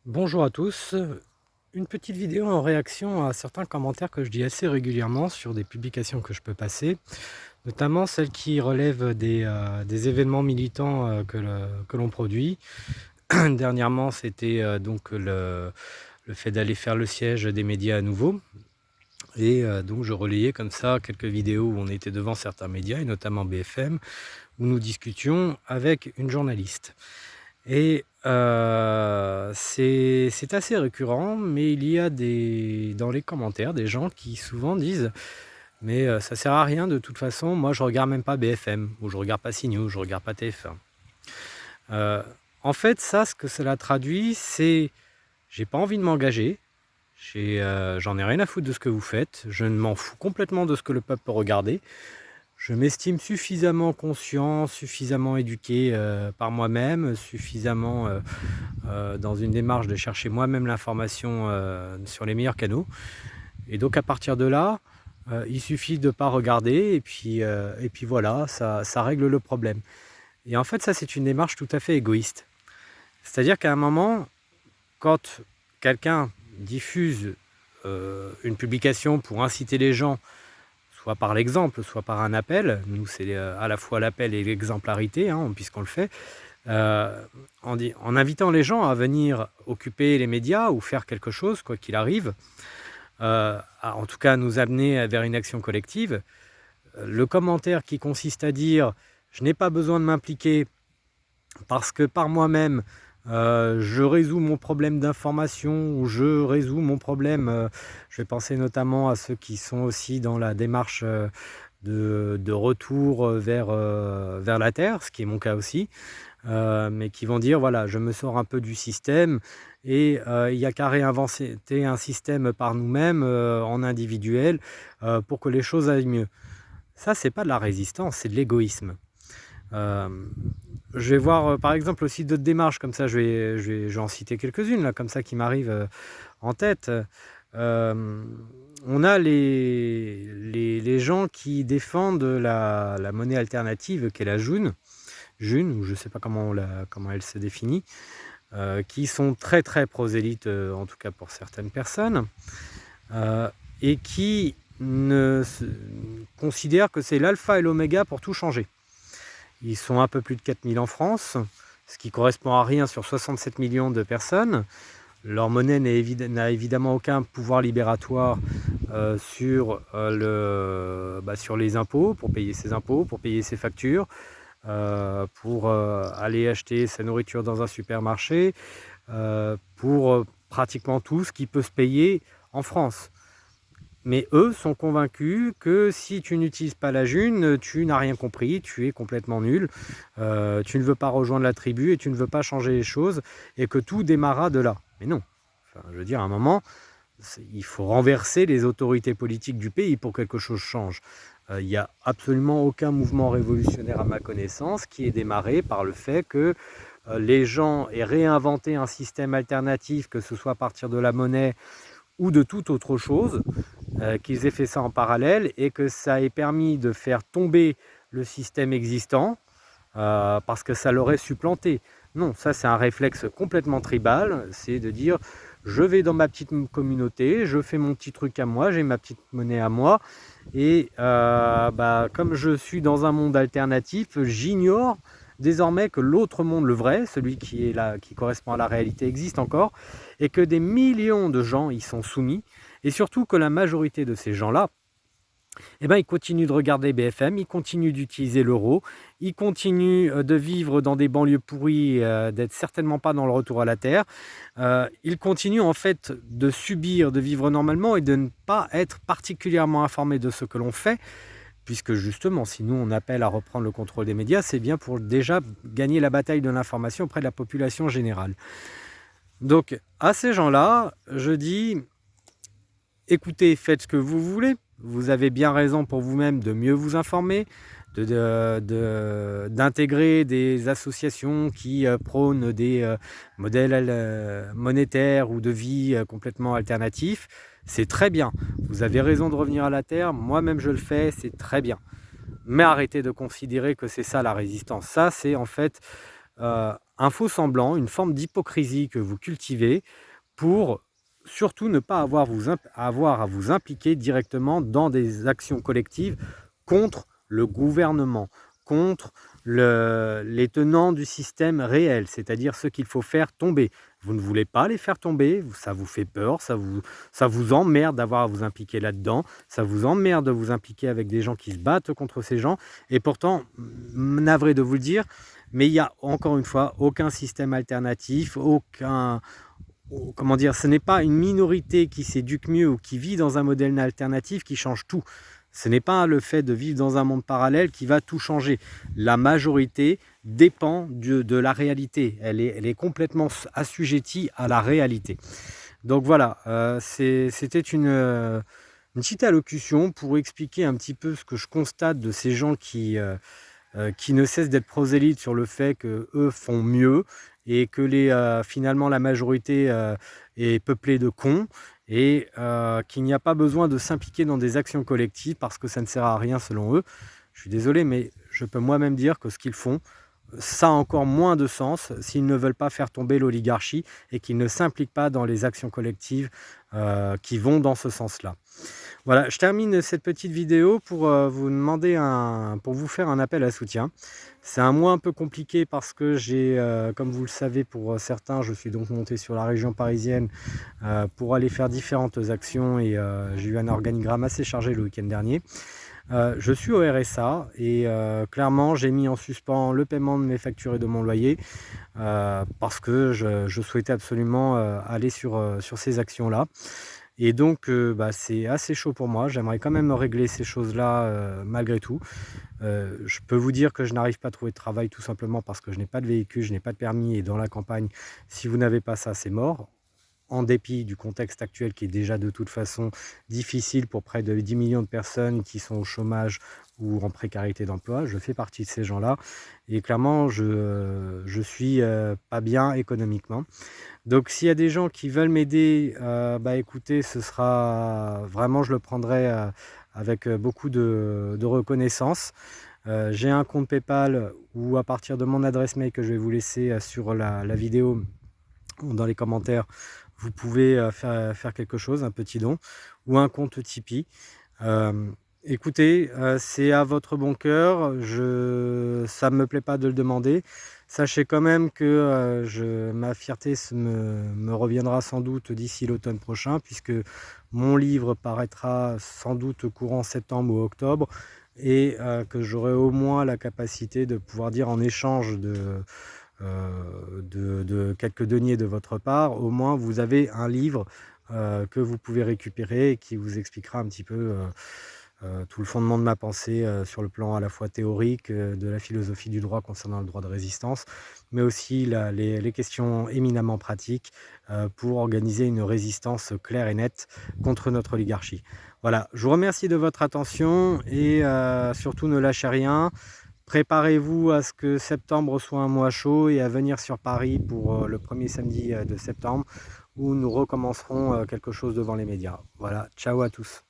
Bonjour à tous, une petite vidéo en réaction à certains commentaires que je dis assez régulièrement sur des publications que je peux passer, notamment celles qui relèvent des événements militants que l'on produit. Dernièrement, c'était donc le fait d'aller faire le siège des médias à nouveau. Et donc je relayais comme ça quelques vidéos où on était devant certains médias, et notamment BFM, où nous discutions avec une journaliste. Et c'est assez récurrent, mais il y a dans les commentaires des gens qui souvent disent: «Mais ça sert à rien de toute façon, moi je regarde même pas BFM, ou je regarde pas CNews, je regarde pas TF1». Heu, En fait, ça, ce que cela traduit, c'est: j'ai pas envie de m'engager, j'en ai rien à foutre de ce que vous faites, je ne m'en fous complètement de ce que le peuple peut regarder. Je m'estime suffisamment conscient, suffisamment éduqué, par moi-même, suffisamment, dans une démarche de chercher moi-même l'information, sur les meilleurs canaux, et donc à partir de là, il suffit de ne pas regarder, et puis voilà, ça règle le problème. Et en fait, ça, c'est une démarche tout à fait égoïste. C'est-à-dire qu'à un moment, quand quelqu'un diffuse, une publication pour inciter les gens, soit par l'exemple, soit par un appel, nous c'est, à la fois l'appel et l'exemplarité, hein, puisqu'on le fait, en invitant les gens à venir occuper les médias ou faire quelque chose, quoi qu'il arrive, en tout cas nous amener vers une action collective. Le commentaire qui consiste à dire: «Je n'ai pas besoin de m'impliquer parce que par moi-même, je résous mon problème d'information, ou je résous mon problème», je vais penser notamment à ceux qui sont aussi dans la démarche, de retour vers la terre, ce qui est mon cas aussi. Mais qui vont dire: «Voilà, je me sors un peu du système, et il n'y a qu'à réinventer un système par nous-mêmes, en individuel, pour que les choses aillent mieux». Ça, c'est pas de la résistance, c'est de l'égoïsme. Hem, je vais voir, par exemple, aussi d'autres démarches comme ça, je vais en citer quelques-unes là, comme ça, qui m'arrivent, en tête. On a les gens qui défendent la monnaie alternative qu'est la June, ou je ne sais pas comment elle se définit, qui sont très, très prosélytes, en tout cas pour certaines personnes, heu et qui ne se considèrent que c'est l'alpha et l'oméga pour tout changer. Ils sont un peu plus de 4 000 en France, ce qui correspond à rien sur 67 millions de personnes. Leur monnaie n'a évidemment aucun pouvoir libératoire, sur les impôts, pour payer ses impôts, pour payer ses factures, pour aller acheter sa nourriture dans un supermarché, pour pratiquement tout ce qui peut se payer en France. Mais eux sont convaincus que si tu n'utilises pas la June, tu n'as rien compris, tu es complètement nul, tu ne veux pas rejoindre la tribu et tu ne veux pas changer les choses, et que tout démarra de là. Mais non, enfin, je veux dire, à un moment, il faut renverser les autorités politiques du pays pour que quelque chose change. Il n'y a absolument aucun mouvement révolutionnaire à ma connaissance qui est démarré par le fait que les gens aient réinventé un système alternatif, que ce soit à partir de la monnaie ou de toute autre chose, qu'ils aient fait ça en parallèle, et que ça ait permis de faire tomber le système existant, parce que ça l'aurait supplanté. Non, ça c'est un réflexe complètement tribal, c'est de dire: je vais dans ma petite communauté, je fais mon petit truc à moi, j'ai ma petite monnaie à moi, et comme je suis dans un monde alternatif, j'ignore désormais que l'autre monde, le vrai, celui qui est là, qui correspond à la réalité, existe encore, et que des millions de gens y sont soumis, et surtout que la majorité de ces gens-là, ils continuent de regarder BFM, ils continuent d'utiliser l'euro, ils continuent de vivre dans des banlieues pourries, d'être certainement pas dans le retour à la terre. Ils continuent en fait de subir, de vivre normalement, et de ne pas être particulièrement informés de ce que l'on fait, puisque justement, si nous on appelle à reprendre le contrôle des médias, c'est bien pour déjà gagner la bataille de l'information auprès de la population générale. Donc à ces gens-là, je dis: écoutez, faites ce que vous voulez. Vous avez bien raison pour vous-même de mieux vous informer, d'intégrer des associations qui prônent des modèles monétaires ou de vie complètement alternatifs. C'est très bien. Vous avez raison de revenir à la terre. Moi-même, je le fais. C'est très bien. Mais arrêtez de considérer que c'est ça la résistance. Ça, c'est en fait un faux semblant, une forme d'hypocrisie que vous cultivez pour surtout ne pas avoir à vous impliquer directement dans des actions collectives contre le gouvernement, contre les tenants du système réel, c'est-à-dire ceux qu'il faut faire tomber. Vous ne voulez pas les faire tomber, ça vous fait peur, ça vous emmerde d'avoir à vous impliquer là-dedans, ça vous emmerde de vous impliquer avec des gens qui se battent contre ces gens, et pourtant, navré de vous le dire, mais il y a encore une fois aucun système alternatif, comment dire, ce n'est pas une minorité qui s'éduque mieux ou qui vit dans un modèle alternatif qui change tout. Ce n'est pas le fait de vivre dans un monde parallèle qui va tout changer. La majorité dépend de la réalité. Elle est complètement assujettie à la réalité. Donc voilà, c'était une petite allocution pour expliquer un petit peu ce que je constate de ces gens qui ne cessent d'être prosélytes sur le fait qu'eux font mieux et que finalement la majorité est peuplée de cons et qu'il n'y a pas besoin de s'impliquer dans des actions collectives parce que ça ne sert à rien selon eux. Je suis désolé, mais je peux moi-même dire que ce qu'ils font, ça a encore moins de sens s'ils ne veulent pas faire tomber l'oligarchie et qu'ils ne s'impliquent pas dans les actions collectives qui vont dans ce sens-là. Voilà, je termine cette petite vidéo pour vous demander pour vous faire un appel à soutien. C'est un mois un peu compliqué parce que comme vous le savez pour certains, je suis donc monté sur la région parisienne pour aller faire différentes actions et j'ai eu un organigramme assez chargé le week-end dernier. Je suis au RSA et clairement j'ai mis en suspens le paiement de mes factures et de mon loyer parce que je souhaitais absolument aller sur ces actions-là. Et donc c'est assez chaud pour moi, j'aimerais quand même régler ces choses-là malgré tout. Je peux vous dire que je n'arrive pas à trouver de travail tout simplement parce que je n'ai pas de véhicule, je n'ai pas de permis et dans la campagne, si vous n'avez pas ça, c'est mort. En dépit du contexte actuel qui est déjà de toute façon difficile pour près de 10 millions de personnes qui sont au chômage ou en précarité d'emploi. Je fais partie de ces gens-là et clairement je suis pas bien économiquement. Donc s'il y a des gens qui veulent m'aider, écoutez, ce sera vraiment, je le prendrai avec beaucoup de reconnaissance. J'ai un compte PayPal où à partir de mon adresse mail que je vais vous laisser sur la vidéo ou dans les commentaires, vous pouvez faire quelque chose, un petit don, ou un compte Tipeee. Écoutez, c'est à votre bon cœur, ça ne me plaît pas de le demander. Sachez quand même que ma fierté me reviendra sans doute d'ici l'automne prochain, puisque mon livre paraîtra sans doute courant septembre ou octobre, et que j'aurai au moins la capacité de pouvoir dire en échange de quelques deniers de votre part, au moins vous avez un livre que vous pouvez récupérer et qui vous expliquera un petit peu tout le fondement de ma pensée sur le plan à la fois théorique de la philosophie du droit concernant le droit de résistance, mais aussi les questions éminemment pratiques pour organiser une résistance claire et nette contre notre oligarchie. Voilà, je vous remercie de votre attention et surtout ne lâchez rien. Préparez-vous à ce que septembre soit un mois chaud et à venir sur Paris pour le premier samedi de septembre où nous recommencerons quelque chose devant les médias. Voilà, ciao à tous.